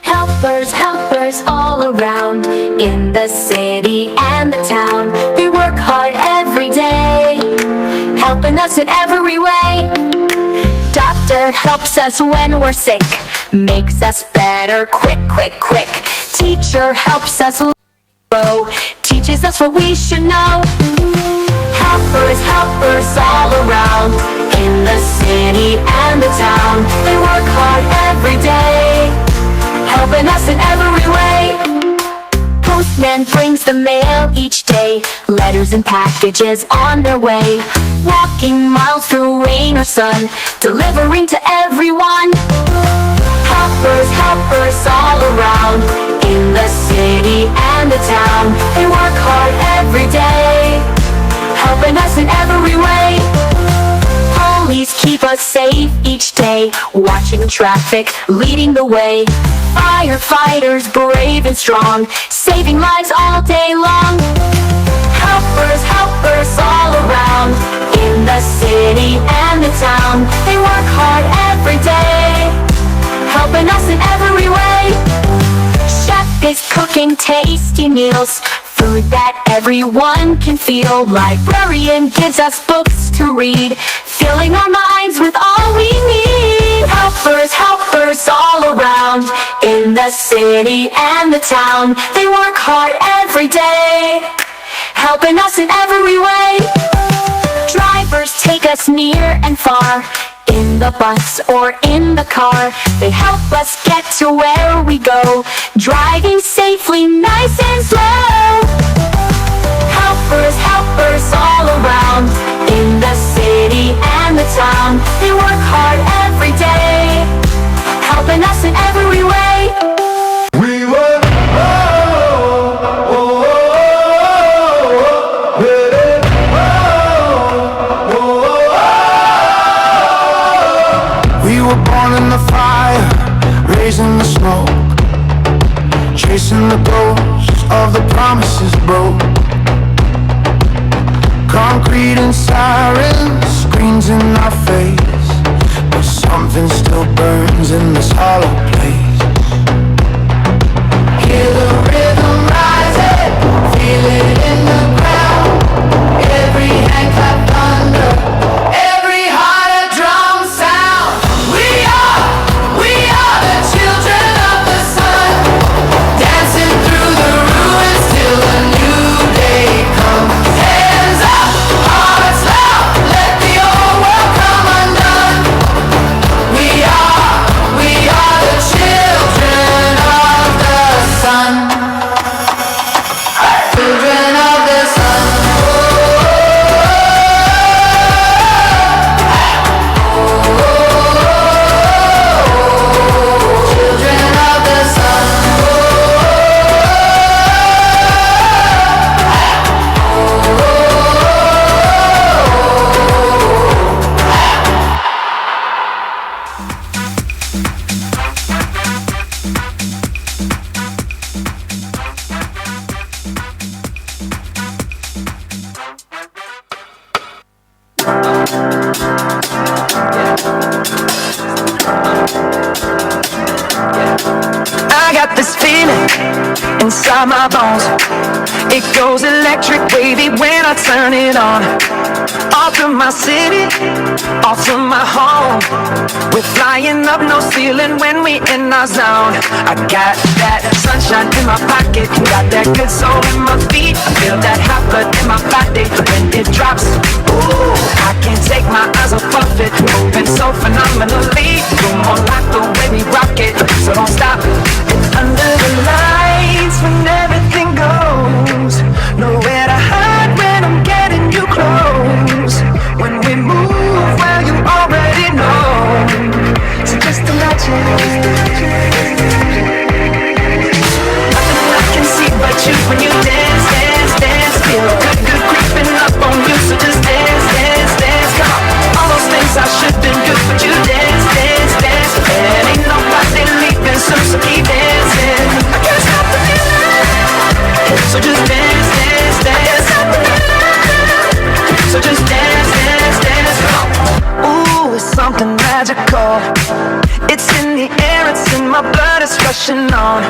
Helpers, helpers all around, in the city and the town. They work hard every day, helping us in every way. Doctor helps us when we're sick, makes us better quick, quick, quick. Teacher helps us grow, teaches us what we should know. Helpers, helpers all around, in the city and the town. They work hard every day, helping us in every way. Postman brings the mail each day, letters and packages on their way. Walking miles through rain or sun, delivering to everyone. Helpers, helpers all around, in the city and the town. They work hard every day, helping us in every way. Police keep us safe each day, watching traffic, leading the way. Firefighters brave and strong, saving lives all day long. Helpers, helpers all around, in the city and the town. They work hard every day, helping us in every way. Chef is cooking tasty meals, food that everyone can feel. Librarian gives us books to read, filling our minds with all we need. Helpers, helpers all around, in the city and the town. They work hard every day, helping us in every way. Drivers take us near and far, in the bus or in the car. They help us get to where we go, driving safely, nice and slow. Helpers, helpers all around, in the city and the town. They work hard every day, helping us in every way. We were We were born in the fire, raised in the smoke, chasing the ghosts of the promises broke. Concrete and sirens, screams in our face, but something still burns in this hollow place. Hear the rhythm rising, feel it in the ground. Every hand clap thunder, every heart a drum sound. We are the children of the sun, dancing through the ruins till a new day comes. Hands up, hearts loud, let the old world come undone. We are the children of the sun. Children of the sun. Children of the sun. I got this feeling inside my bones. It goes electric wavy when I turn it on. Off from my city, off from my home. We're flying up, no ceiling when we in our zone. I got that sunshine in my pocket, got that good soul in my feet. I feel that hot blood in my body when it drops. Ooh, I can't take my eyes off of it, moving so phenomenally. Come on, like the way we rock it, so don't stop. And under the lights when everything goes, nowhere to hide when I'm getting you close. When we move, well you already know. So just imagine, nothing I can see but you when you dance, dance, dance. Feel good, good creeping up on you, so just dance. magical. It's in the air, it's in my blood, it's rushing on.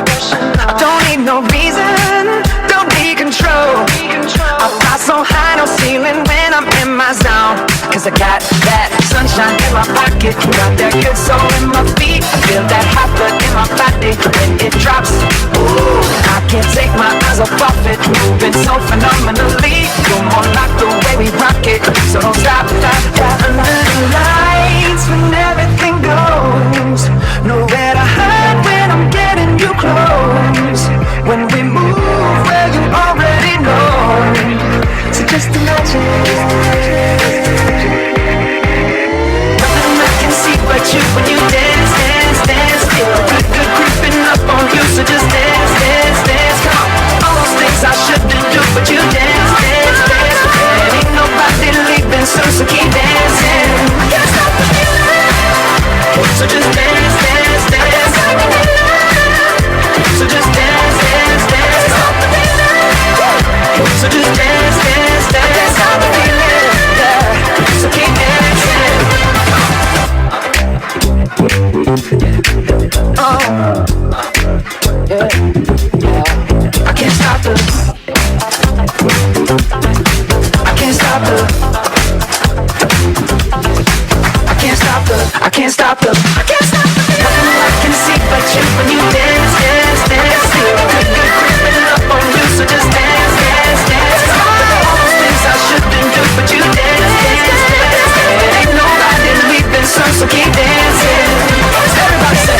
I don't need no reason, don't need control. I fly so high, no ceiling when I'm in my zone. Cause I got that sunshine in my pocket, got that good soul in my feet. I feel that hot blood in my body when it drops. Ooh, I can't take my eyes off of it, moving so phenomenally. You're more like the way we rock it, so don't stop, stop, stop. Under the lights when everything goes, nowhere to hide when I'm getting you close. When we move, well you already know. So just imagine nothing I can see but you when you dance, dance, dance. Feel good, good creeping up on you, so just dance, dance, dance. Come on, all those things I shouldn't do, but you dance, dance, dance. There ain't nobody leaving soon, so keep dancing. I can't stop the feeling, so just dance, dance, dance. So just dance, dance, dance. So just dance, dance, dance. I can't stop the feeling, yeah. So keep dancing. Oh, yeah. I can't stop the. I can't stop the. I can't stop the. I can't stop the. I can't stop the. Nothing I can see but you when you dance, dance, dance. Feel good, good creeping up on you, so just dance, dance, dance. All those things I shouldn't do, but you dance, dance, dance. There ain't nobody leaving soon, so keep dancing. Everybody say.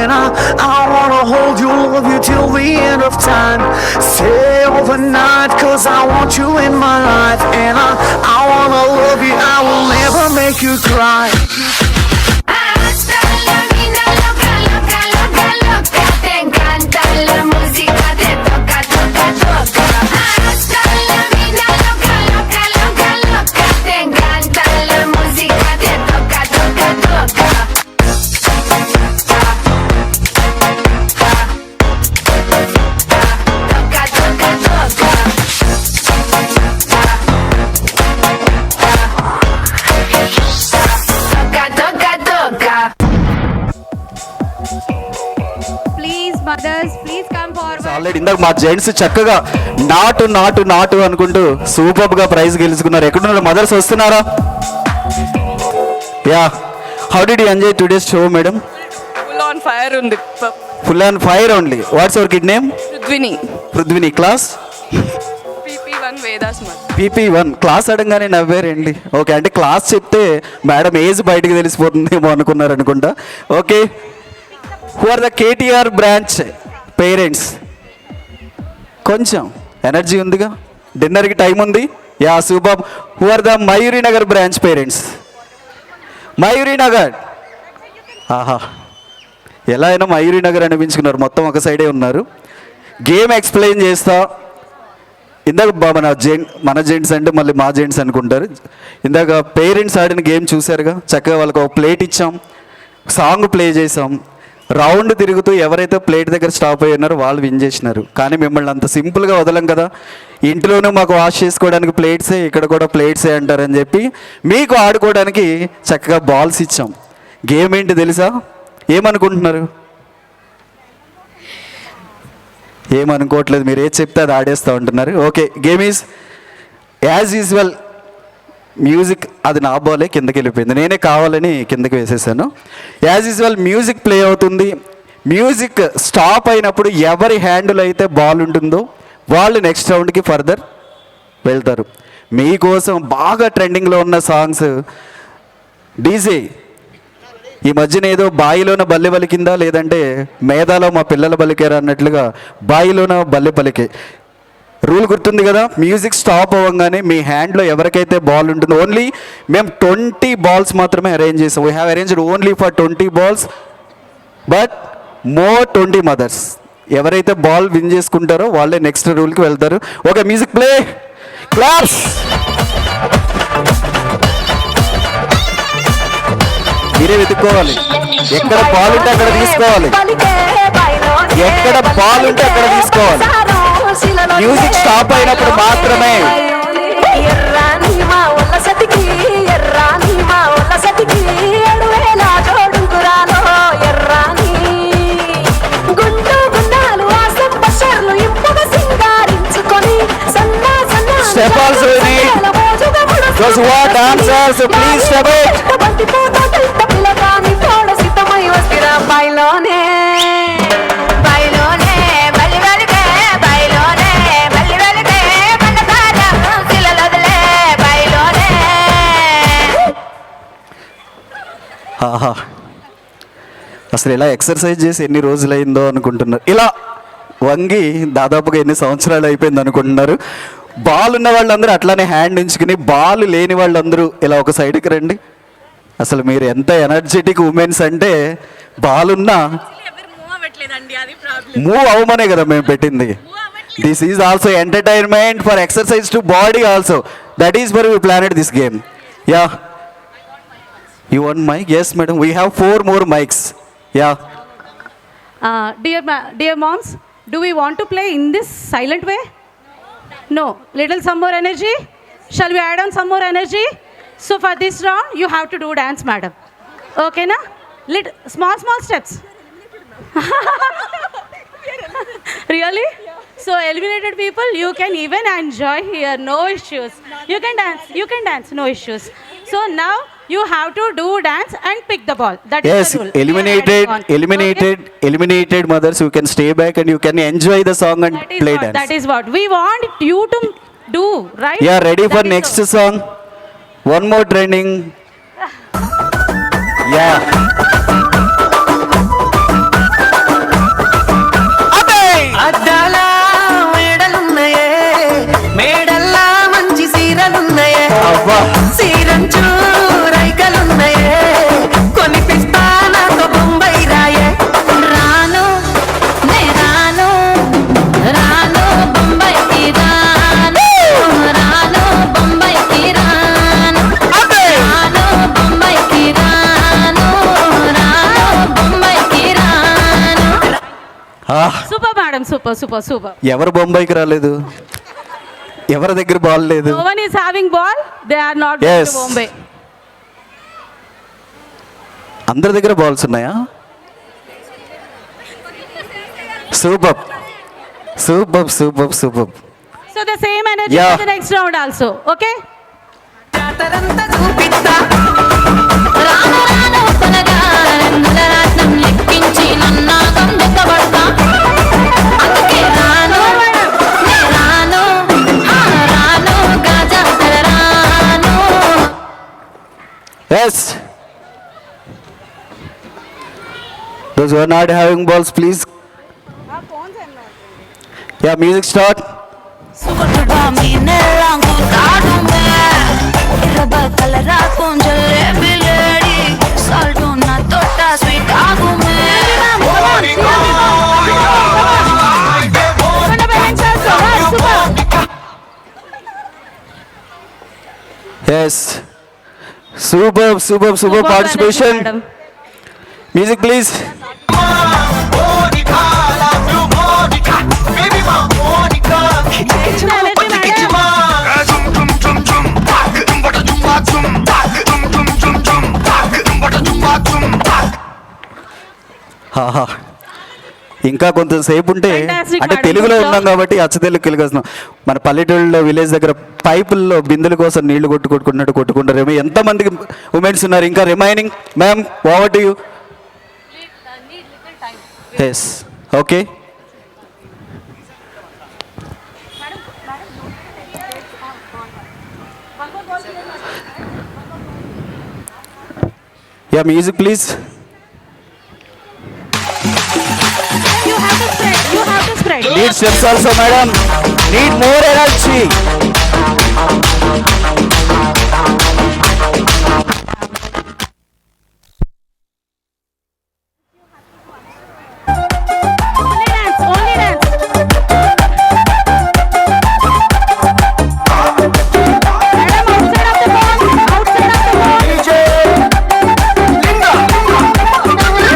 And I wanna hold you, love you till the end of time. Stay overnight, cause I want you in my life. And I wanna love you, I will never make you cry. Hasta la vida loca, loca, loca, loca. Te encanta la música, te toca, toca, toca. Hasta la vida loca, loca, loca, loca. Te encanta la música, te toca, toca, toca. Toca, toca, toca. Toca, toca, toca. Please, mothers, please come forward. Already ఇందాక మా gents చక్కగా నాటు నాటు నాటు అనుకుంటూ super గా praise గెలుచుకున్నారు. ఎక్కడున్నారు మదర్స్ వస్తున్నారా? Yeah, how did you enjoy today's show madam? Full on fire ఉంది. Full and fire only. What's your kid name? Prithvini. Prithvini. Class PP1 వేదాస్ మత్. PP1. క్లాస్ అడగానే నవ్వారండి. ఓకే, అంటే క్లాస్ చెప్తే మేడం ఏజ్ బయటకు తెలిసిపోతుందేమో అనుకున్నారు అనుకుంటా. Okay, who are the KTR branch parents? కొంచెం ఎనర్జీ ఉందిగా, డిన్నర్కి టైం ఉంది. Yeah super. Who are the Mayuri Nagar branch parents? Mayuri Nagar. ఆహా, ఎలా అయినా మయూరి నగర్ అనిపించుకున్నారు, మొత్తం ఒక సైడే ఉన్నారు. గేమ్ ఎక్స్ప్లెయిన్ చేస్తా. ఇందాక మన జెంట్స్ అంటే మళ్ళీ మా జెంట్స్ అనుకుంటారు. ఇందాక పేరెంట్స్ ఆడిన గేమ్ చూశారుగా, చక్కగా వాళ్ళకి ఒక ప్లేట్ ఇచ్చాం, సాంగ్ ప్లే చేసాం, రౌండ్ తిరుగుతూ ఎవరైతే ప్లేట్ దగ్గర స్టాప్ అయ్యి ఉన్నారో వాళ్ళు విన్ చేసినారు. కానీ మిమ్మల్ని అంత సింపుల్గా వదలం కదా, ఇంట్లోనూ మాకు వాష్ చేసుకోవడానికి ప్లేట్సే, ఇక్కడ కూడా ప్లేట్సే అంటారని చెప్పి మీకు ఆడుకోవడానికి చక్కగా బాల్స్ ఇచ్చాం. గేమ్ ఏంటి తెలుసా? ఏమనుకుంటున్నారు? ఏమనుకోవట్లేదు, మీరు ఏది చెప్తే అది ఆడేస్తూ ఉంటున్నారు. Okay, game is as usual. Music అది నా బాలే కిందకి వెళ్ళిపోయింది, నేనే కావాలని కిందకి వేసేసాను. యాజ్ యూజువల్ మ్యూజిక్ ప్లే అవుతుంది. మ్యూజిక్ స్టాప్ అయినప్పుడు ఎవరి హ్యాండిల్ అయితే బాల్ ఉంటుందో వాళ్ళు నెక్స్ట్ రౌండ్కి ఫర్దర్ వెళ్తారు. మీకోసం బాగా ట్రెండింగ్లో ఉన్న సాంగ్స్ డీజే ఈ మధ్యన ఏదో బాయిలోన బల్లె పలికిందా లేదంటే మేధాలో మా పిల్లల పలికారా అన్నట్లుగా బాయిలోన బల్లె పలికే రూల్ గుర్తుంది కదా. మ్యూజిక్ స్టాప్ అవ్వగానే మీ హ్యాండ్లో ఎవరికైతే బాల్ ఉంటుందో, ఓన్లీ మేము 20 బాల్స్ మాత్రమే అరేంజ్ చేసాం. We have arranged only for 20 balls, but more 20 mothers. ఎవరైతే బాల్ విన్ చేసుకుంటారో వాళ్ళే నెక్స్ట్ రూల్కి వెళ్తారు. Okay, music play, claps. మీరే వెతుక్కోవాలి, ఎక్కడ బాల్ ఉంటే అక్కడ తీసుకోవాలి, ఎక్కడ బాల్ ఉంటే అక్కడ తీసుకోవాలి. మ్యూజిక్ స్టాప్ అయినప్పుడు మాత్రమే. Step also need those who are dancers, so please step it. బైలోనే బైలోనే బలి వెలిగే బైలోనే బలి వెలిగే బండకారం శిలలొదిలే బైలోనే. ఆహా, అసలు ఇలా ఎక్సర్సైజ్ చేసి ఎన్ని రోజులైందో అనుకుంటున్నారు. ఇలా వంగి దాదాపుగా ఎన్ని సంవత్సరాలు అయిపోయింది అనుకుంటున్నారు. బాల్ ఉన్న వాళ్ళందరూ అట్లానే హ్యాండ్ ఉంచుకుని, బాల్ లేని వాళ్ళందరూ ఇలా ఒక సైడ్కి రండి. అసలు మీరు ఎంత ఎనర్జెటిక్ ఉమెన్స్ అంటే, బాల్ ఉన్నా మూవ్ అవ్వమనే కదా మేము పెట్టింది. This is also entertainment for exercise to body also. That is where we planned this game. Yeah, you want mic? Yes madam, we have 4 more mics. Yeah. Dear moms, do we want to play in this silent way? No. Little some more energy? Shall we add on some more energy? So for this round, you have to do dance, madam. Okay, na? Small steps. Really? So eliminated people, you can even enjoy here, no issues. You can dance, no issues. So now you have to do dance and pick the ball. That is Yes, the rule. We are adding on. eliminated mothers, you can stay back and you can enjoy the song and play dance. That is what we want you to do, right? Yeah, ready for That is next the- song? One more training. Yeah. అబ్బా సీరంచు రైకలున్నాయే కొనిపిస్తా నాతో బొంబాయి రాయే రాను నే రాను రాను బొంబాయికి రాను రాను బొంబాయికి రాను రాను బొంబాయికి రాను రాను బొంబాయికి రాను super madam, super super super. ఎవరు బొంబాయికి రాలేదు? ఎవరి దగ్గర బాల్ లేదు? No one is having ball, they are not going Yes. to Bombay. అందరి దగ్గర బాల్స్ ఉన్నాయా? Super super super super. So the same energy Yeah. for the next round also, okay? జాతరంతా చూపిస్తా రాను రాను కొనగా రంగుల రాట్నం లెక్కించి నన్నాగం దెక్కబడతా అందుకే రాను నే రాను రాను గాజాతర రాను. Yes those who are not having balls please. Yeah, music start. Suba minelangu tadume Iraba kalara con jalebi lady Salt una torta sweet agume Yes, super super super participation. Madam. Music please. Energy, madam. ఆహా. ఇంకా కొంతసేపు ఉంటే Fantastic, అంటే madam. తెలుగులో Good ఉన్నాం job. కాబట్టి అచ్చ తెలుగు కలిగొస్తున్నాం. మన పల్లెటూళ్ళలో విలేజ్ దగ్గర పైపుల్లో బిందుల కోసం నీళ్లు కొట్టుకుంటున్నట్టు కొట్టుకుంటారేమో. ఎంతమందికి ఉమెన్స్ ఉన్నారు ఇంకా remaining? Ma'am over to you. Yes okay. Yeah music please. You have to spread, you have to spread. Need steps also, madam. Need more energy. Only dance, only dance. Madam, outside of the ball, outside of the ball.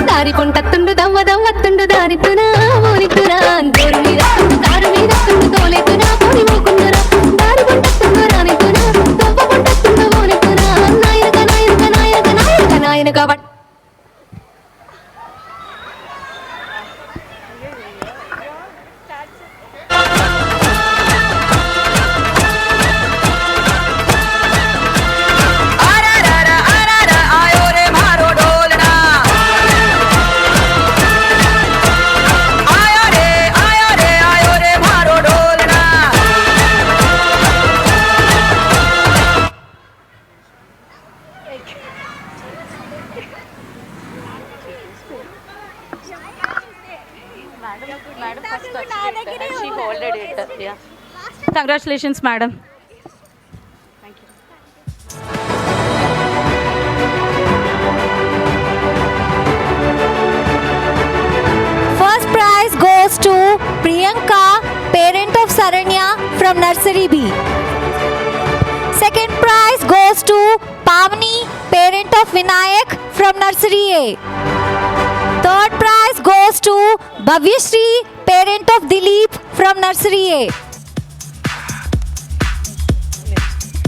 దారి పొంటత్తుండు దవ్వ దవ్వత్తుండు దారితునా ఊరితురా దూరు మీద దారు మీద తుండు తోలేతునా పోని మోకుండురా దారి పొంటత్తుండు రానితునా దవ్వ పొంటత్తుండు ఊరితునా నాయనక నాయనక నాయనక నాయనక నాయనక but Congratulations, madam. First prize goes to Priyanka, parent of Saranya from Nursery B. Second prize goes to Pavni, parent of Vinayak from Nursery A. Third prize goes to Bhavyashri, parent of Dilip from Nursery A.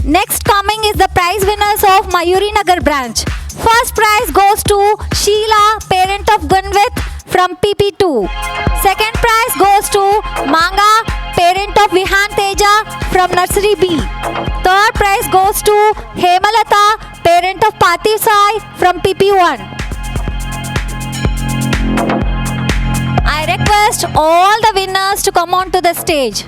Next coming is the prize winners of Mayuri Nagar branch. First prize goes to Sheila, parent of Gunvit from PP2. Second prize goes to Manga, parent of Vihan Teja from Nursery B. Third prize goes to Hemalata, parent of Pathi Sai from PP1. I request all the winners to come onto the stage.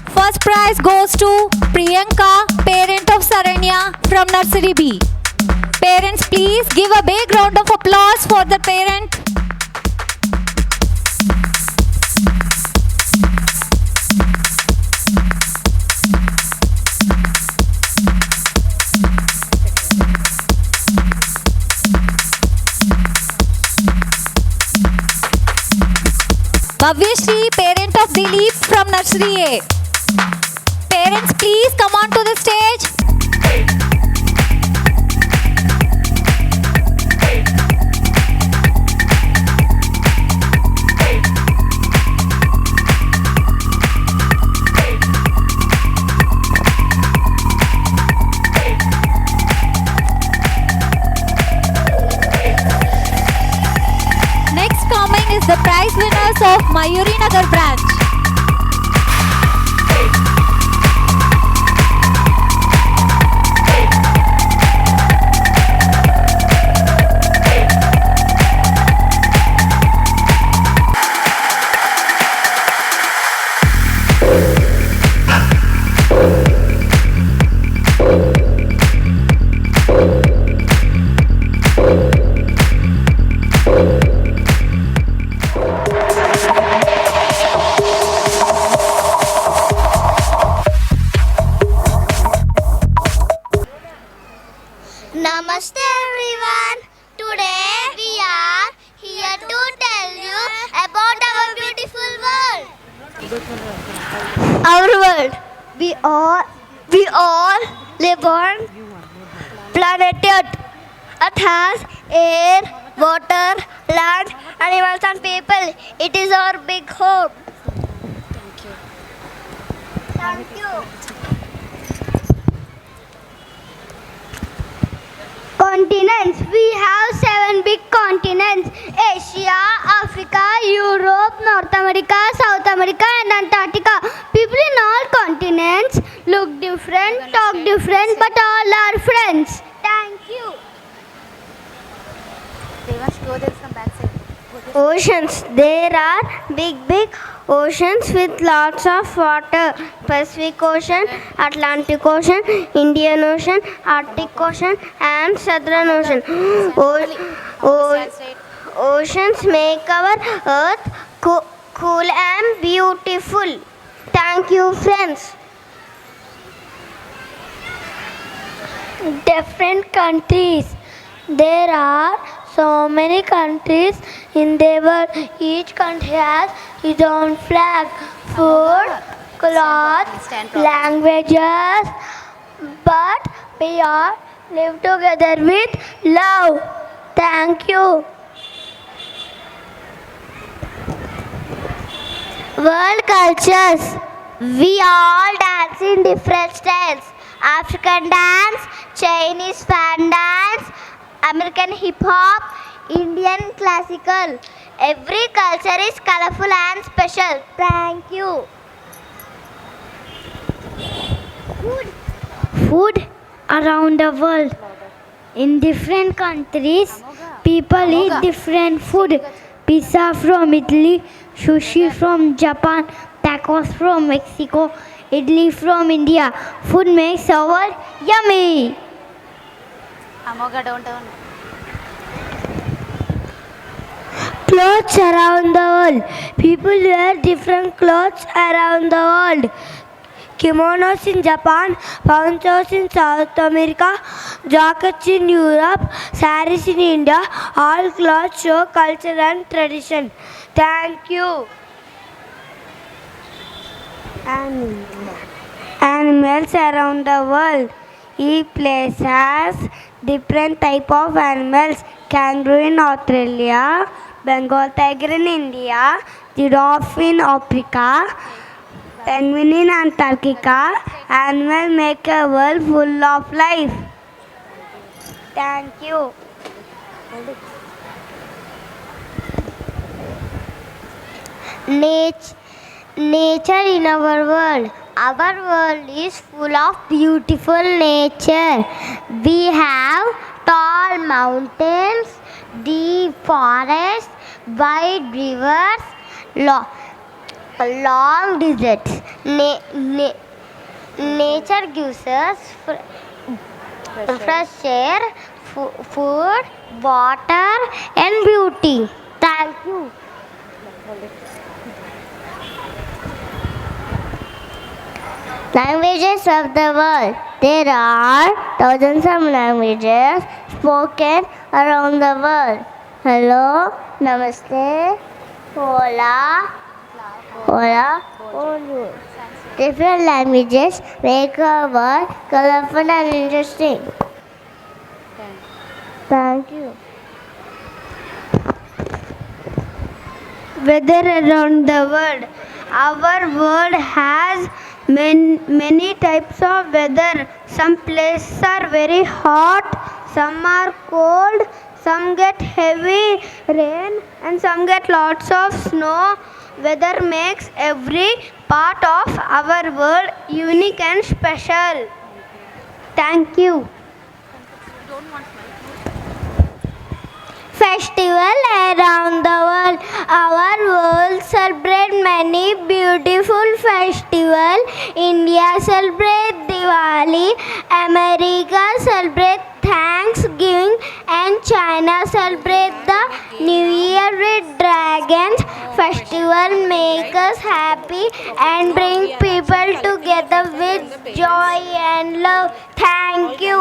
First prize goes to Priyanka, parent of Saranya from Nursery B. Parents, please give a big round of applause for the parent. Bhavyashri, parent of Dilip from Nursery A. Parents, please come on to the stage. Next coming is the prize winners of Mayuri Nagar branch. Namaste everyone. Today we are here to tell you about our beautiful world. Our world. We all live on planet Earth. Earth has air, water, land, animals and people. It is our big home. Thank you. Continents. We have 7 big continents: Asia, Africa, Europe, North America, South America and Antarctica. People in all continents look different, talk different, but all are friends. Thank you. Oceans. There are big oceans with lots of water. Pacific Ocean, Atlantic Ocean, Indian Ocean, Arctic Ocean and Southern Ocean. Oceans make our earth cool and beautiful. Thank you, friends. Different countries. There are so many countries in the world. Each country has its own flag, food, clothes, languages, but we all live together with love. Thank you. World cultures. We all dance in different styles. African dance, Chinese fan dance, American hip hop, Indian classical. Every culture is colorful and special. Thank you. Food around the world. In different countries, people eat different food. Pizza from Italy, sushi from Japan, tacos from Mexico, idli from India. Food makes our world yummy. Clothes around the world. People wear different clothes around the world. Kimonos in Japan, ponchos in South America, jackets in Europe, saris in India. All clothes show culture and tradition. Thank you. Animals around the world. Each place has different type of animals. Kangaroo in Australia, Bengal tiger in India, giraffe in Africa, penguin in Antarctica. Animals make a world full of life. Thank you. Nature in our world. Our world is full of beautiful nature. We have tall mountains, deep forests, wide rivers, long deserts. Nature gives us fresh air, food, water and beauty. Thank you. Languages of the world. There are thousands of languages spoken around the world. Hello, namaste, hola, Ola, Olu. Different languages make our world colorful and interesting. Thank you. Weather around the world. Our world has many types of weather. Some places are very hot, some are cold, some get heavy rain, and some get lots of snow. Weather makes every part of our world unique and special. Thank you. Festival around the world. Our world celebrate many beautiful festivals. India celebrate Diwali, America celebrate Thanksgiving, and China celebrate the New Year with dragons. Festival make us happy and bring people together with joy and love. Thank you.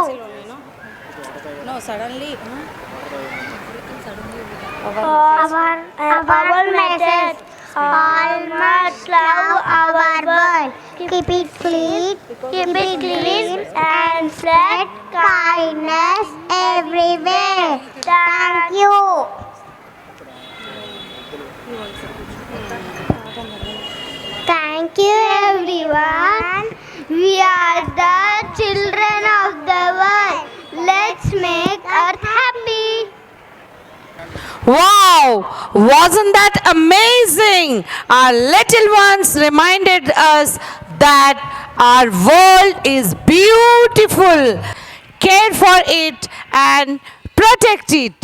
Our message. All must love our world. Keep it clean, and spread kindness everywhere. Thank you. Thank you, everyone. We are the children of the world. Let's make Earth happy. Wow! Wasn't that amazing? Our little ones reminded us that our world is beautiful. Care for it and protect it.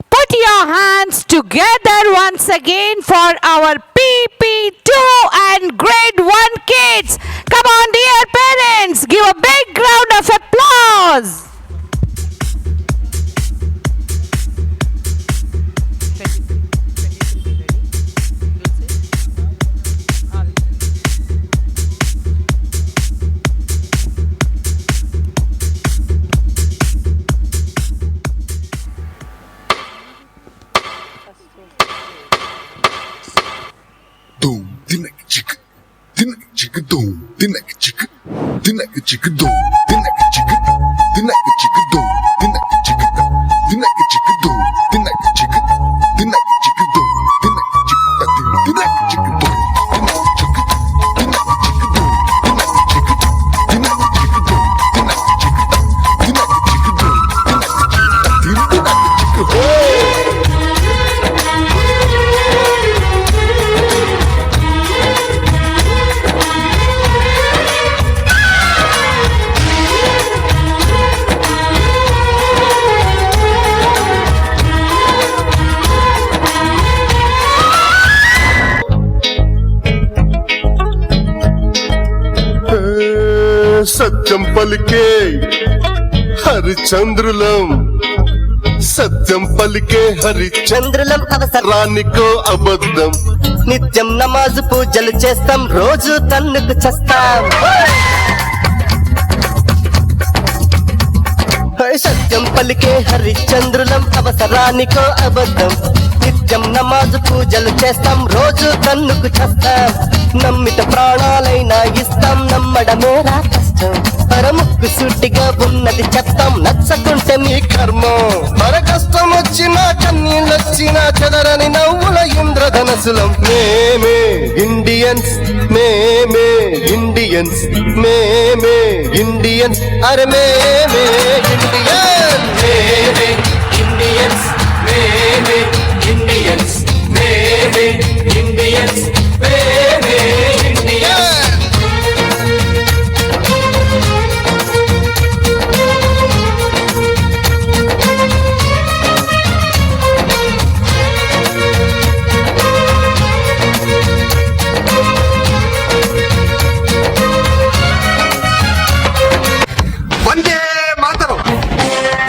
Put your hands together once again for our PP2 and grade 1 kids. Come on, dear parents, give a big round of applause. సత్యం పలికే హరిచంద్రులం సత్యం పలికే హరిచంద్రులం అవసరానికో అబద్ధం నిత్యం నమాజు పూజలు చేస్తాం రోజు తన్నుకు చేస్తాం సత్యం పలికే హరిచంద్రులం అవసరానికో అబద్ధం నిత్యం నమాజు పూజలు చేస్తాం రోజు తన్నుకు చేస్తాం నమ్మిత ప్రాణాలైనా ఇస్తాం నమ్మడమేరా కష్టం పరముక్కు సూటిగా ఉన్నది చెప్తాం నచ్చకుంటే మీ కర్మం మన కష్టం వచ్చినా కన్నీళ్ళొచ్చినా చెదరని నవ్వుల ఇంద్రధనసులం మేమే ఇండియన్స్ మేమే ఇండియన్స్ మేమే ఇండియన్స్ అరే మేమే ఇండియన్స్ మేమే ఇండియన్స్ మేమే ఇండియన్స్ మేమే ఇండియన్స్ మేమే ఇండియన్స్ వందే మాతరం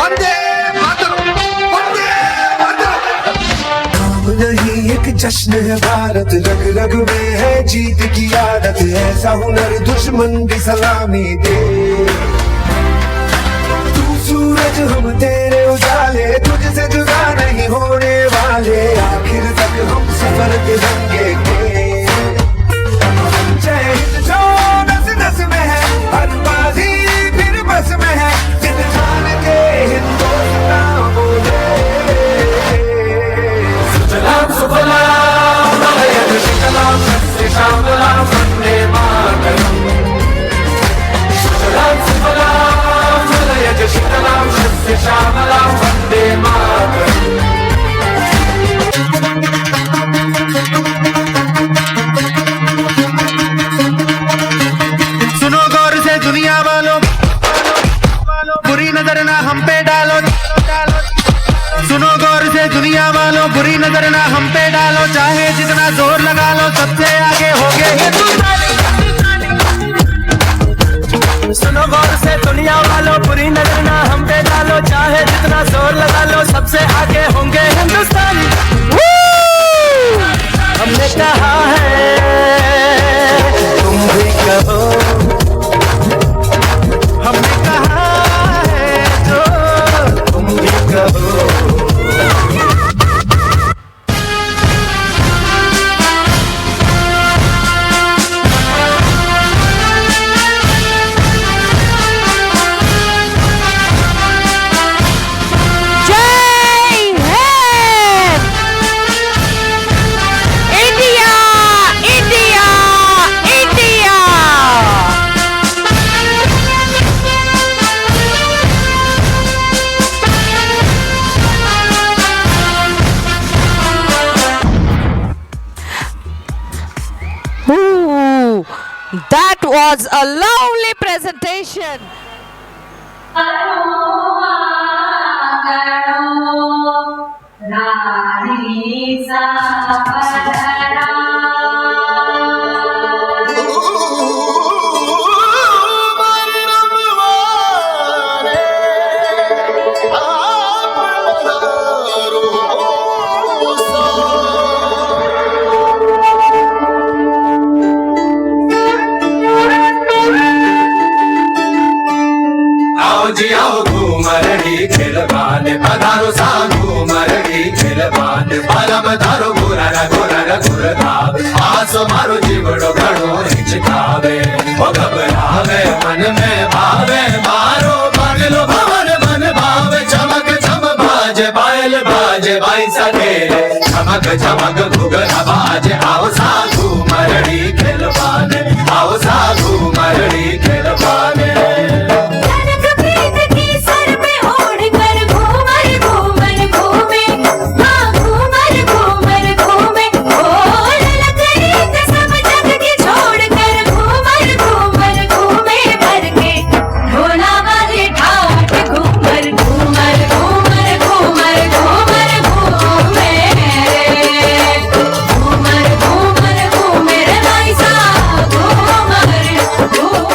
వందే మాతరం వందే మాతరం नहीं एक जश्न है भारत रग रग में है जीत की आदत ऐसा हुनर दुश्मन भी सलामी दे तू सूरज हम तेरे उजाले तुझसे जुदा नहीं होने वाले आखिर तक हम सफर तिरंगे के है जो नस नस में है, हर बाजी फिर बस में है, दिल जान के हिंदुस्तान बोले। सुजलाम सुफलाम मलयज शीतलाम सस्य श्यामलाम वंदे मातरम। सुजलाम सुफलाम मलयज शीतलाम सस्य श्यामलाम वंदे मातरम। सुनो गौर से दुनिया वालों, बुरी नजर ना हम पे डालो। सुनो गौर से दुनिया वालों, बुरी नजर ना हम पे डालो, चाहे जितना जोर लगा लो सबसे आगे होगे हिंदुस्तानी। सुनो गौर से दुनिया वालों, बुरी नजर ना हम पे डालो, चाहे जितना जोर लगा लो सबसे आगे होंगे हिंदुस्तानी। हमने कहा है तुम भी कहो, हमने कहा है जो तुम भी कहो। That was a lovely presentation. जी आओ घूमरड़ी खिलवाने, पधारो सा घूमरड़ी खिलवाने, परम धारो गुरर गुरर गुरगाव, आसो मारो जीवड़ो घड़ो हिचकावे, ओ घबरावे मन में भावे, मारो भागलो भवन मन भावे, चमक चम बाजे पायल बाजे बाई सकेले, चमक चमक घुघरा बाजे, आओ सा घूमरड़ी खिलवाने, आओ सा घूमरड़ी खिलवाने। Ghoomar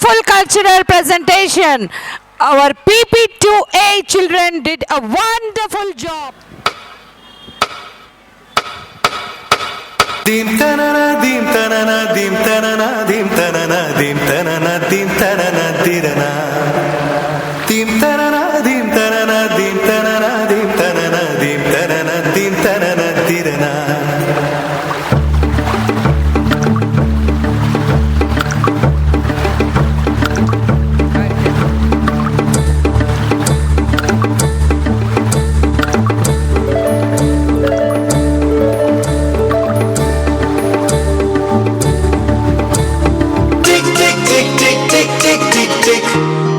wonderful cultural presentation. Our PP2A children did a wonderful job. Dim tanana, dim tanana, dim tanana, dim tanana, dim tanana, dim tanana, dirana. Dim tanana, dim tanana, dim tanana, dim tanana, dim tanana, dim tanana, dirana.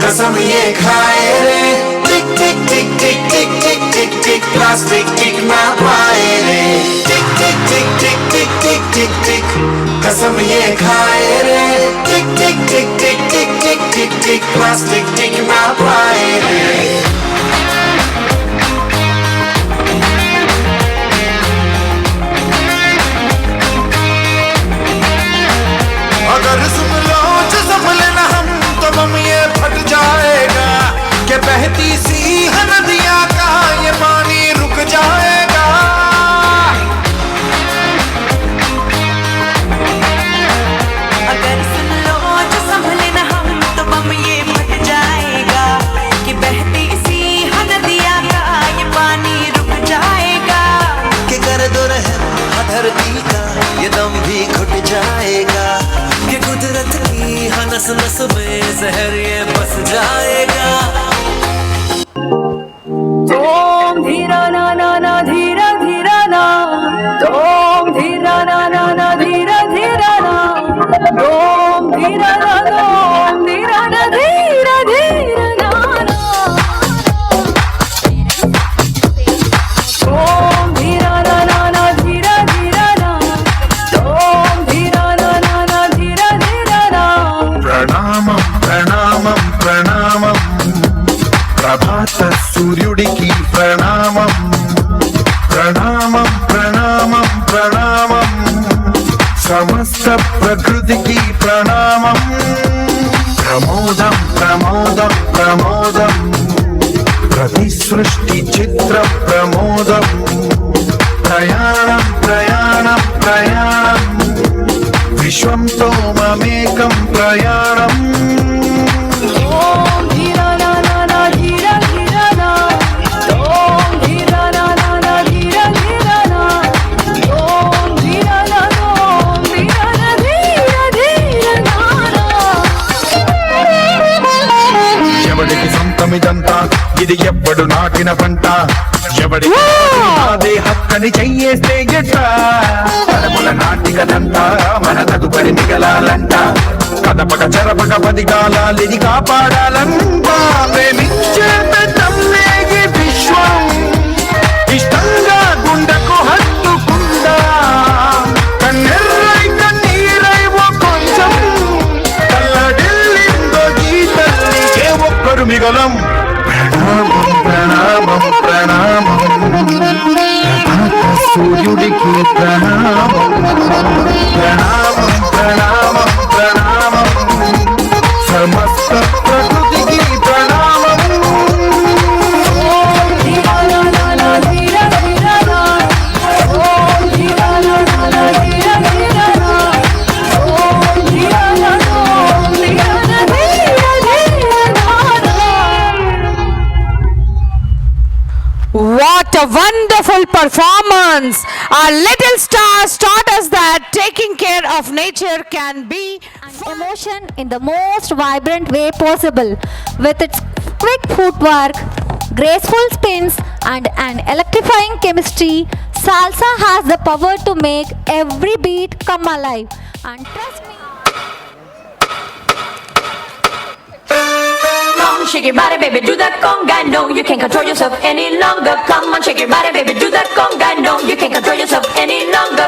कसम ये खाए रे टिक टिक टिक टिक टिक टिक टिक टिक plastic टिक ना पाए रे टिक टिक टिक टिक टिक टिक टिक टिक कसम ये खाए रे टिक टिक टिक टिक टिक टिक टिक टिक प्लास्टिक टिक ना पाए रे अगर सुन लो जो संभले ना हम तो बम ये फट जाएगा कि बहती सी नदियाँ का ये पानी रुक जाएगा अगर सुन लो जो संभले ना हम तो बम ये फट जाएगा कि बहती सी नदियाँ का ये पानी रुक जाएगा कि कर दो रहम धरती का ये दम भी घुट जाएगा कि कुदरत की नस नस में जहर ये बस जाएगा Tom dhira na na na dhira dhira na Tom dhira na na na dhira dhira na Tom dhira na Tom dhira na dhira dhira na Tom dhira na na na dhira dhira na Tom dhira na na na dhira dhira na ప్రణామం ప్రణామం ప్రణామం ప్రభాత సూర్యుడికి ప్రణామం ప్రణామం ప్రణామం ప్రణామం సమస్త ప్రకృతికి ప్రణామం ప్రమోదం ప్రమోదం ప్రమోదం ప్రతి సృష్టి చిత్ర ప్రమోదం ప్రయాణం ప్రయాణం ప్రయాణం విశ్వంతో మమేకం ప్రయాణం Om dhira na na na dhira dhira na Om dhira na na na dhira dhira na Om dhira na Om dhira na dhira dhira na ఎవడికి సొంతమిదంతా ఇది ఎవ్వడు నాటిన పంట ఎవడి అదే హక్కని చెయ్యేస్తే ఎట్ట తలముల నాటికదంతా మన తదుపరి మిగలాలంట కదపక చెరపక 10 కాలాలు ఇది కాపాడాలంట ప్రేమించే పెద్దమ్మే ఈ విశ్వం ఇష్టంగా గుండెకు హత్తుకుందా కన్నెర్రై కన్నీరై ఓ కొంచెం కల్లడిల్లిందో ఈ తల్లికే ఒక్కరు మిగలం ప్రణామం ప్రణామం ప్రభాత సూర్యుడికి ప్రణామం ప్రణామం ప్రణామం ప్రణామం సమస్త ప్రకృతికి ప్రణామం Om dhira na na na dhira dhira na Om dhira na na na dhira dhira na Om dhira na Om dhira na dhira dhira na What a wonderful performance! Our little stars taught us that taking care of nature can be Emotion in the most vibrant way possible. With its quick footwork, graceful spins, and an electrifying chemistry, salsa has the power to make every beat come alive. And trust me. Come on, shake your body, baby, do that conga. No, you can't control yourself any longer. Come on, shake your body, baby, do that conga. No, you can't control yourself any longer.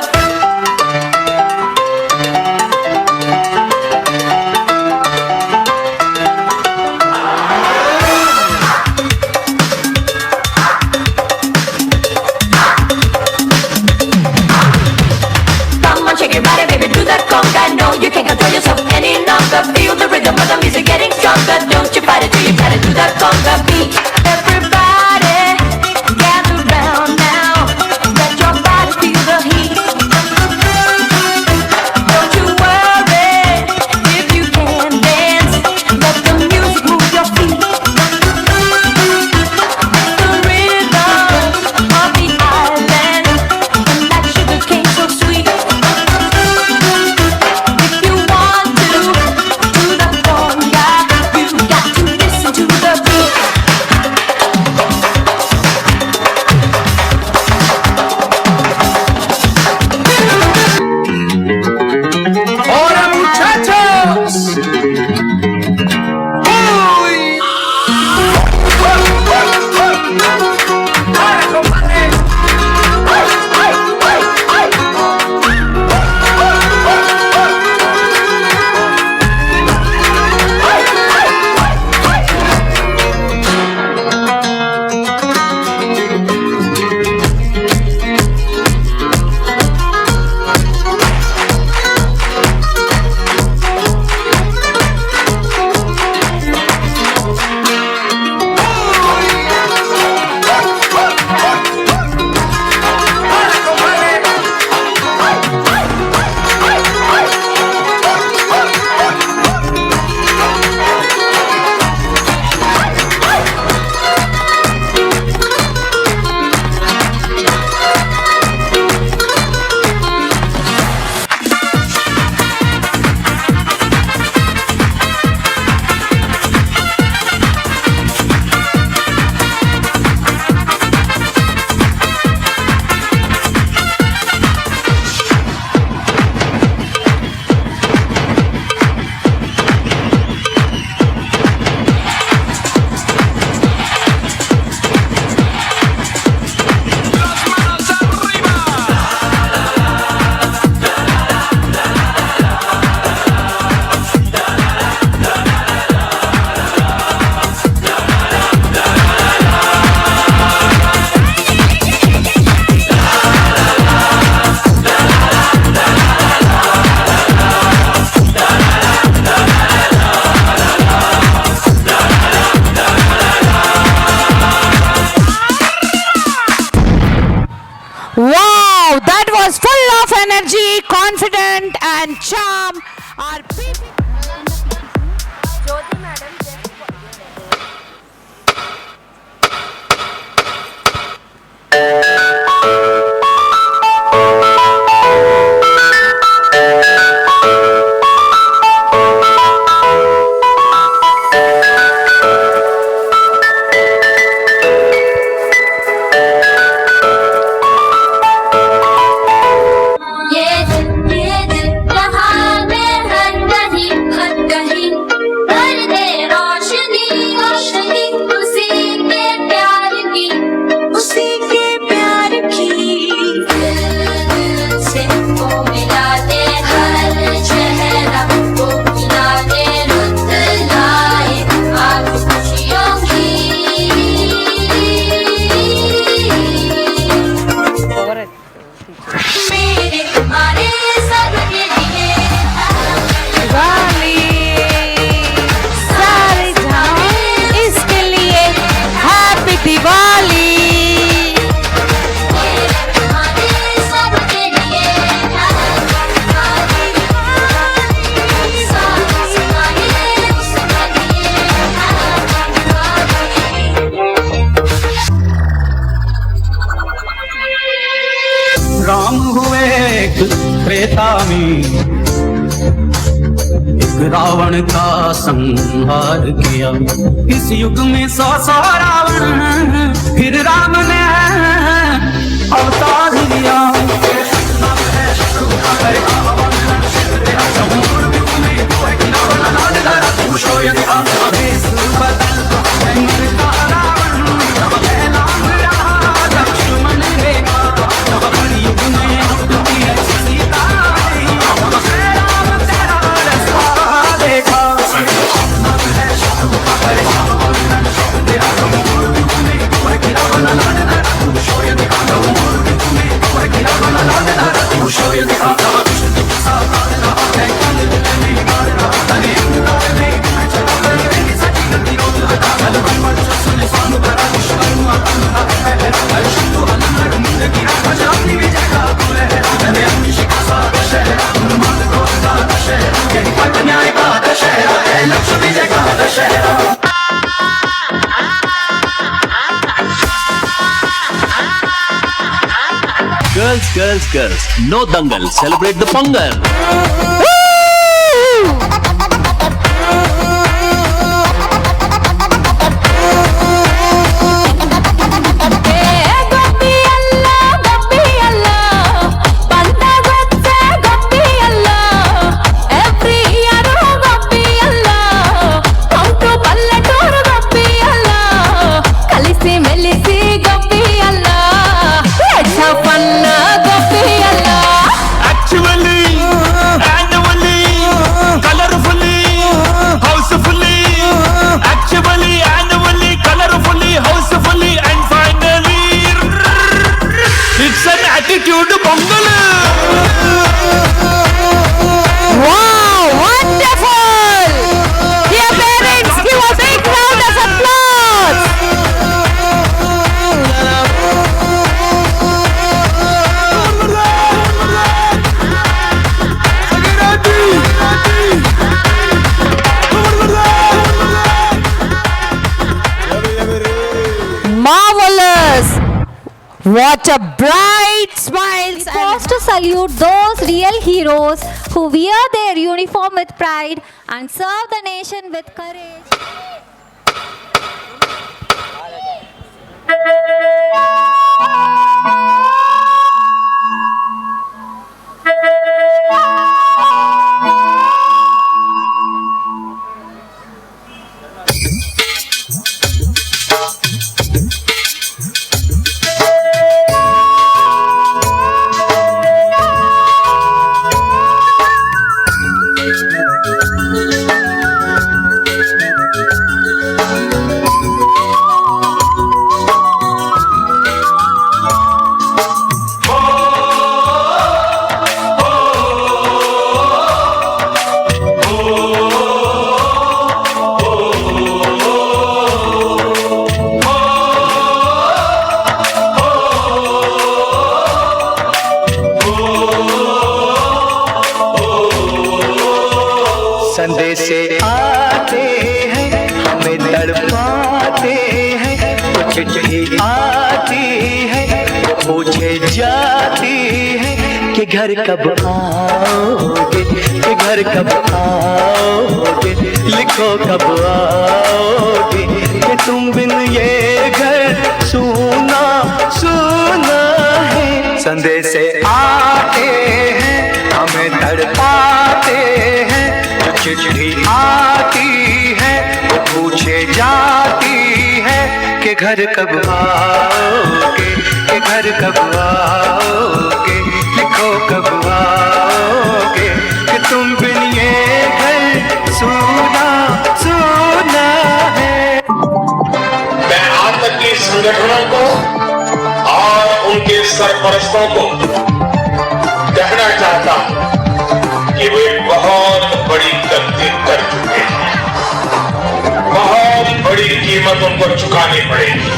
Come on, shake your body, baby, do that conga. No, you can't control yourself any longer. Feel the rhythm. rhythm of the music getting stronger. Don't you fight it till you try to do the conga beat. Everybody, gather round now. Let your body feel the heat. Don't you worry if you can't dance. Let the music move your feet. The rhythm of the island, and that sugar cane so sweet. If you want to do the conga, you got to listen to the beat. ¡Hola, muchachos! ¡Uy! ¡Hola, compadre! Wow, that was full of energy, confident and charm. Our Ram हुए एक त्रेता में, एक रावण का संहार किया। इस युग में 100 रावण, फिर राम ने अवतार लिया। Show you the Girls, no dangal, celebrate the Pongal. Attitude Pongal. Wow, wonderful! Dear parents, give a big round of applause. Marvelous! What a bright smiles! We pause to salute those real heroes who wear their uniform with pride and serve the nation with courage. संदेशे आते हैं हमें तड़पाते हैं कुछ चिट्ठी आती है पूछे जाती है कि घर कब आओगे, कि घर कब आओगे, लिखो कब आओगे, कि तुम बिन ये घर सूना सूना है। संदेशे आते हैं हमें तड़पाते हैं, चिट्ठी आती है वो पूछे जाती है कि घर कब आओगे, कि घर कब आओगे, लिखो कब आओगे, कि तुम बिन ये घर सूना सूना है। मैं आतंकी संगठनों को और उनके सरपरस्तों को कहना चाहता हूं कि वे बहुत बड़ी गलती कर चुके हैं, बहुत बड़ी कीमत उनको चुकानी पड़ेगी।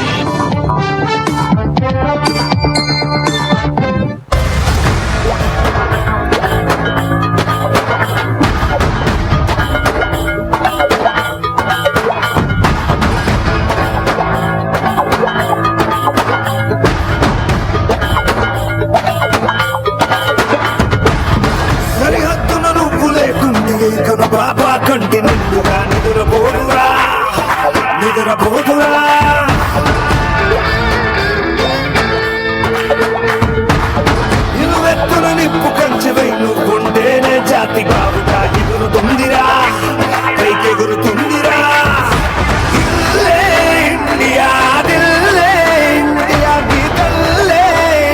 బాబా కంటి నిండుగా నిద్రపోదురా నిద్రపోదురా నిలువెత్తున నిప్పు కంచెవై నువ్వుంటేనే జాతి బాబుగా ఎగురుతుందిరా, పైకెగురుతుందిరా. దిల్లే ఇండియా, దిల్లే ఇండియా, నీ తల్లే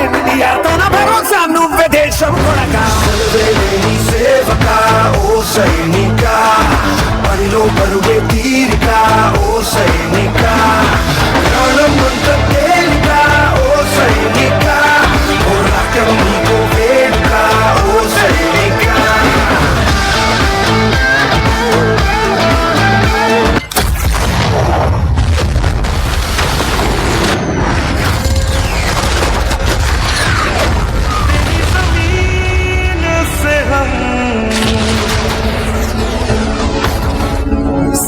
ఇండియా, తన భరోసా నువ్వే దేశం కొడక. నీ సేవక ఓ సైనిక, పనిలో పరుగే తీరిక ఓ సైనిక, ప్రాణమంత తేలిక ఓ సైనిక, పోరాటం నీకో వేడుక ఓ సైనిక.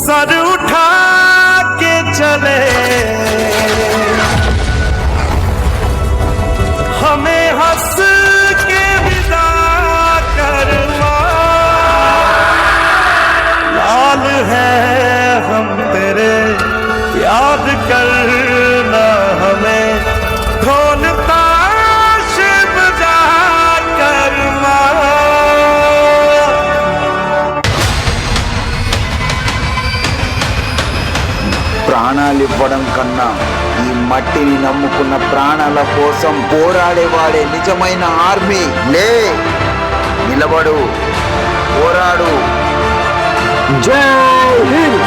सर उठा के चले हमें हंस याद करना हमें ढोल ताश बजा करना ప్రాణాలు ఇవ్వడం కన్నా ఈ మట్టిని నమ్ముకున్న ప్రాణాల కోసం పోరాడేవాడే నిజమైన ఆర్మీ. లే, నిలబడు, పోరాడు. జై Hind.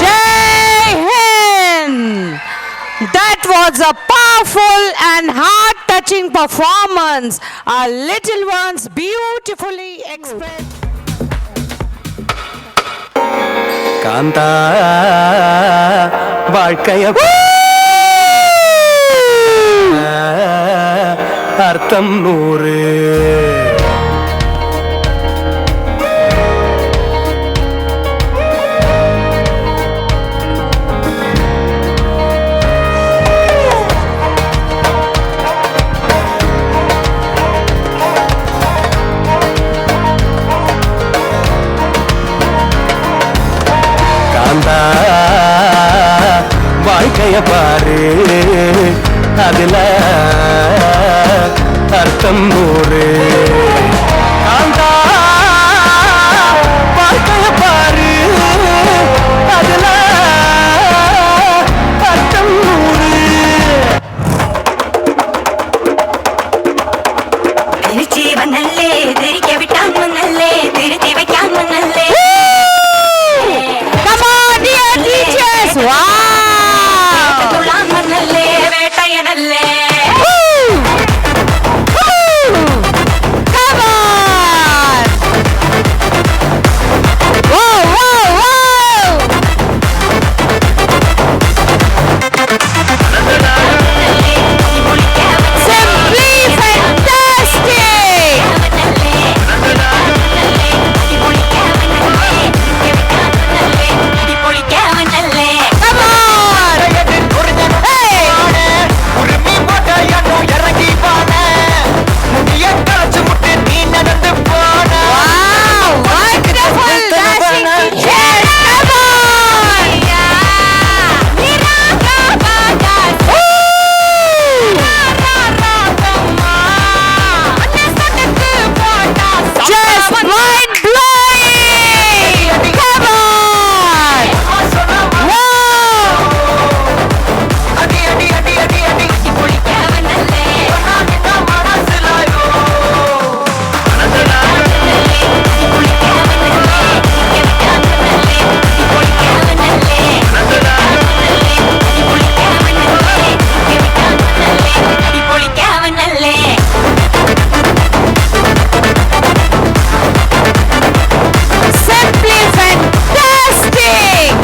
Jai Hind! That was a powerful and heart-touching performance. Our little ones beautifully expressed. Kantha வாழ்க்கைய அர்த்தம் நூறு காந்தா வாழ்க்கைய பாரு அதுல அர்த்தம் நூறு காந்தா வாழ்க்கைய பாரு அதுல அர்த்தம் நூறு തിരിച്ചീവനല്ലേ തിരികെ വിട്ടാൻ വന്നല്ലേ തിരുത്തി വയ്ക്കാൻ വന്നല്ലേ Come on, dear teachers! Wow! തുള്ളാൻ വന്നല്ലേ വേട്ടയനല്ലേ Come on! Whoa, whoa, whoa! Simply fantastic! Come on! Hey! Wow! Wonderful dashing teachers! Come on! Just mind blowing! Come on! Wow! Simply fantastic!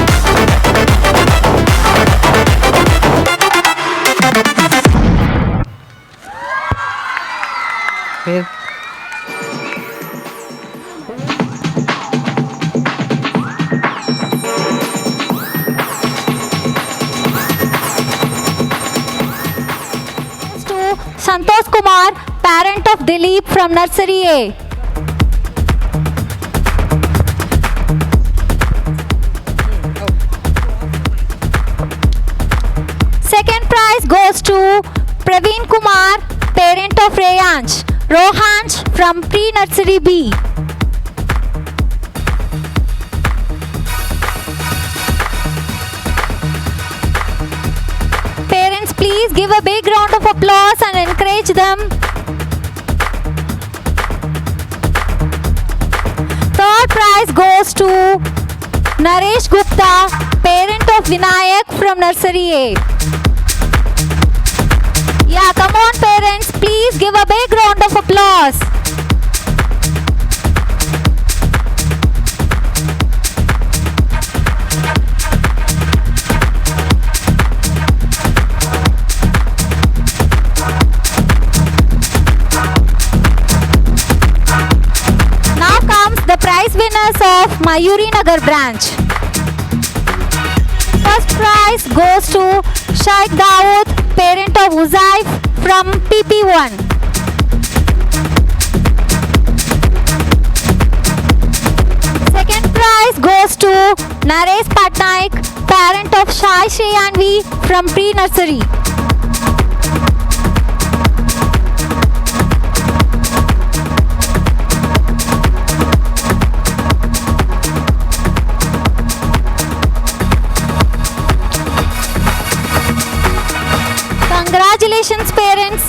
To Santosh Kumar, parent of Dilip from Nursery A. Second prize goes to Praveen Kumar, parent of Rayansh, Rohansh from Pre-Nursery B. Parents, please give a big round of applause and encourage them. Third prize goes to Naresh Gupta, parent of Vinayak from Nursery A. Yeah, come on parents, please give a big round of applause. Now comes the prize winners of Mayuri Nagar branch. First prize goes to Shaikh Dawood, parent of Uzaif from PP1. Second prize goes to Naresh Patnaik, parent of Shai Shreyanvi from pre-nursery. Congratulations, parents.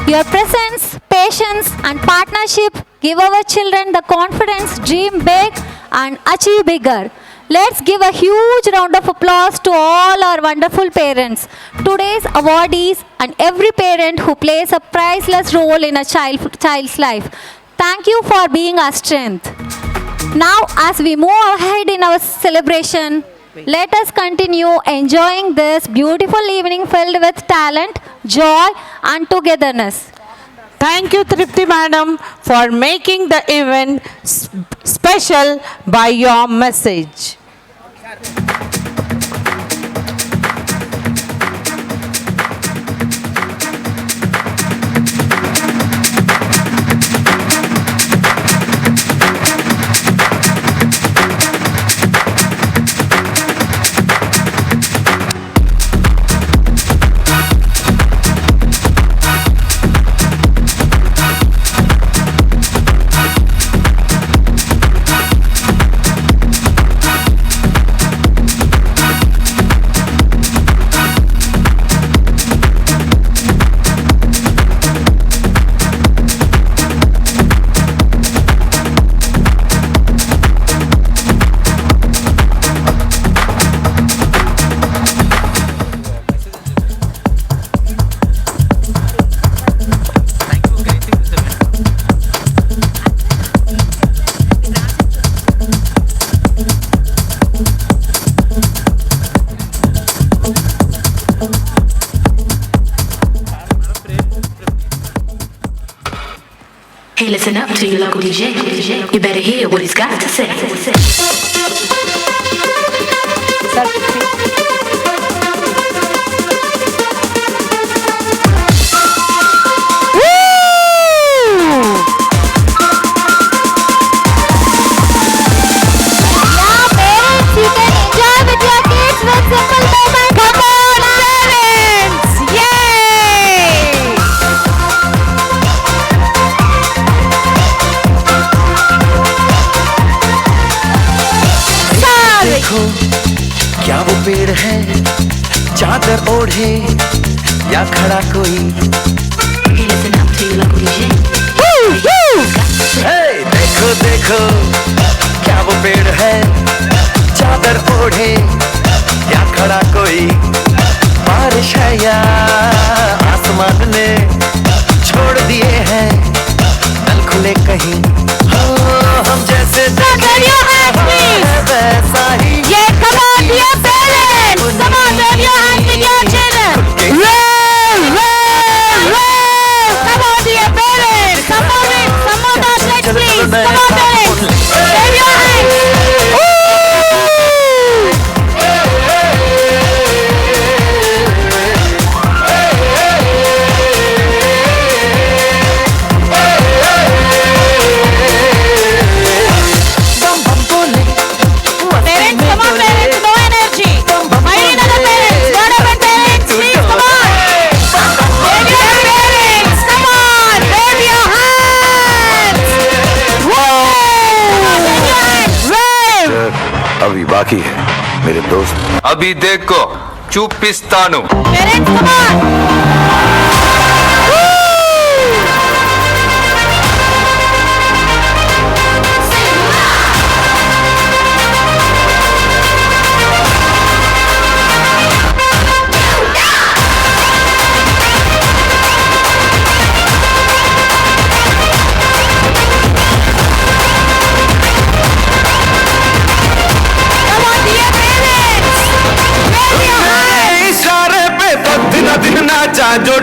Your presence, patience, and partnership give our children the confidence, dream big, and achieve bigger. Let's give a huge round of applause to all our wonderful parents, today's awardees, and every parent who plays a priceless role in a child's life. Thank you for being our strength. Now, as we move ahead in our celebration, let us continue enjoying this beautiful evening filled with talent, joy, and togetherness. Thank you, Tripti Madam, for making the event special by your message. Hey, listen up to your local DJ. You better hear what he's got to say. क्या वो पेड़ है चादर ओढ़े या खड़ा कोई देखो देखो क्या वो पेड़ है चादर ओढ़े या खड़ा कोई बारिश है या आसमान ने छोड़ दिए हैं नल खुले कहीं हम जैसे वैसा ही अभी बाकी है मेरे दोस्त अभी देखो చూపిస్తాను जो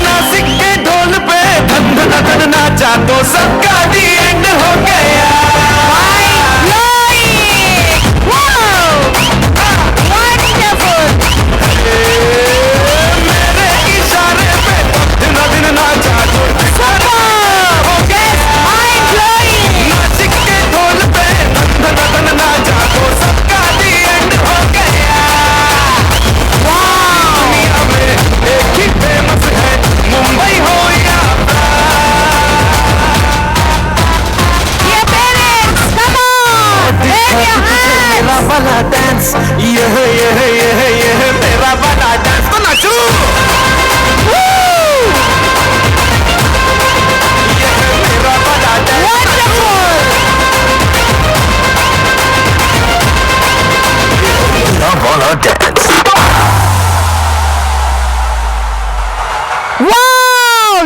नासिक के ढोल पे धन धन धन नाचा तो सबका दी एंड हो गया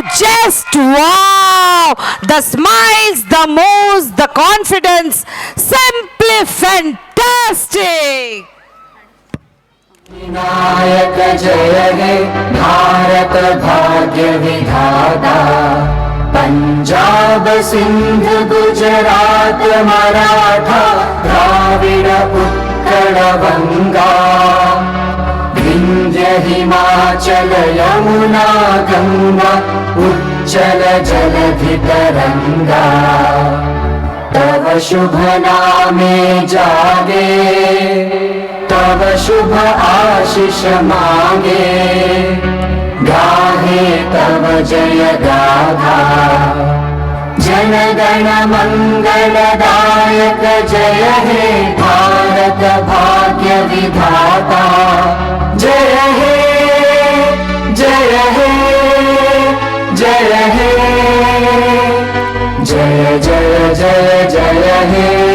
just wow! The smiles, the moves, the confidence, simply fantastic! Vinayak जय हे भारत भाग्य विधाता पंजाब सिंध गुजरात मराठा द्राविड उत्कल गंगा विंध्य हिमाचल यमुना गंगा उच्चल जलधि तरंगा तव शुभ नामे जागे तव शुभ आशीष मांगे गाहे तव जय गाथा जनगण मंगलदायक जय हे भारत भाग्य विधाता जय हे जय हे जय हे जय जय जय जय हे